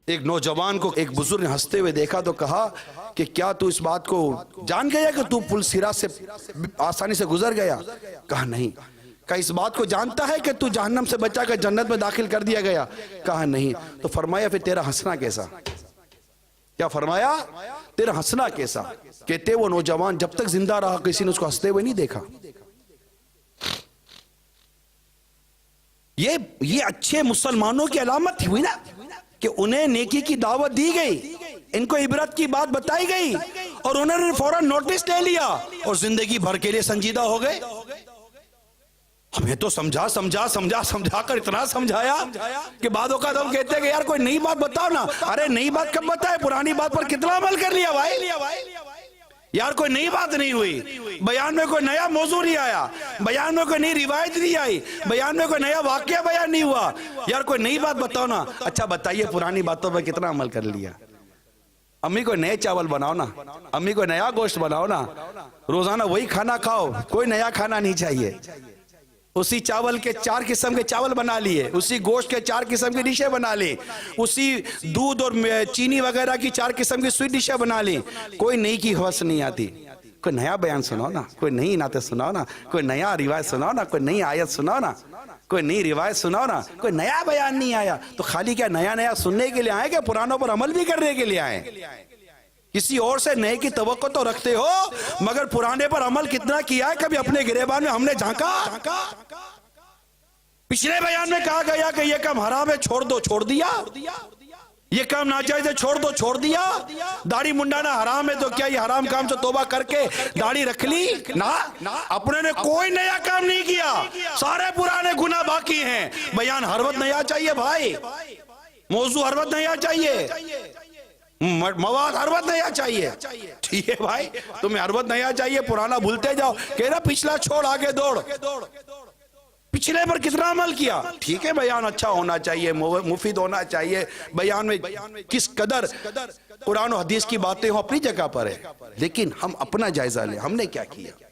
एक नौजवान को एक बुजुर्ग ने हंसते हुए देखा तो कहा कि क्या तू इस बात को जान गया कि तू पुल सिरात से आसानी से गुजर गया? कहा नहीं। कहा इस बात को जानता है कि तू जहन्नम से बचा कर जन्नत में दाखिल कर दिया गया? कहा नहीं। तो फरमाया फिर तेरा हंसना कैसा? क्या फरमाया? तेरा हंसना कैसा? कहते वो नौजवान जब तक जिंदा रहा किसी ने उसको हंसते हुए नहीं देखा। ये अच्छे मुसलमानों की अलामत हुई ना कि उन्हें नेकी की दावत दी गई, इनको इबरत की बात बताई गई और उन्होंने फौरन नोटिस ले लिया और जिंदगी भर के लिए संजीदा हो गए। हमें तो समझा समझा समझा समझा कर इतना समझाया कि बाद औक़ात हम कहते हैं कि यार कोई नई बात बताओ ना। अरे नई बात कब बताए? पुरानी बात पर कितना अमल कर लिया भाई? यार कोई नई बात नहीं हुई, बयान में कोई नया मौजू नहीं आया, बयान में कोई नई रिवायत नहीं आई, बयान में कोई नया वाकया बयान नहीं हुआ। यार कोई नई बात बताओ ना। अच्छा बताइए पुरानी बातों पर कितना अमल कर लिया? अम्मी को नए चावल बनाओ ना, अम्मी को नया गोश्त बनाओ ना, रोजाना वही खाना खाओ, कोई नया खाना नहीं चाहिए। उसी चावल के 4 किस्म के चावल बना लिए, उसी गोश्त के 4 किस्म की डिशें बना ली, उसी दूध और चीनी वगैरह की 4 किस्म की स्वीट डिशें बना ली। कोई नई की हवस नहीं आती। कोई नया बयान सुनाओ ना, कोई नई नाते सुनाओ ना, कोई नया रिवायत सुनाओ ना, कोई नई आयत सुनाओ ना, कोई नई रिवायत सुनाओ ना। कोई नया बयान नहीं आया। तो खाली क्या नया नया सुनने के लिए आए क्या पुरानों पर अमल भी करने के लिए आए? किसी और से नए की तवक्को तो रखते हो, मगर पुराने पर अमल कितना किया है कभी अपने गिरेबान में हमने झांका? पिछले बयान में कहा गया कि यह काम हराम है, छोड़ दो, छोड़ दिया। ये काम नाजायज है, छोड़ दो, छोड़ दिया। दाढ़ी मुंडाना हराम है तो क्या ये हराम काम से तौबा करके दाढ़ी रख ली? ना, अपने ने कोई नया काम नहीं किया, सारे पुराने गुनाह बाकी हैं। बयान हर वक्त नया चाहिए भाई, मौजू हर वक्त नया चाहिए, मवाद हर वक्त नया चाहिए। ठीक है भाई, तुम्हें हर वक्त नया चाहिए, पुराना भूलते जाओ। कह रहा पिछला छोड़ आगे दौड़। पिछले पर कितना अमल किया? ठीक है बयान अच्छा होना चाहिए, मुफीद होना चाहिए, बयान में किस कदर कुरान और हदीस की बातें हो अपनी जगह पर है, लेकिन हम अपना जायजा लें, हमने क्या किया।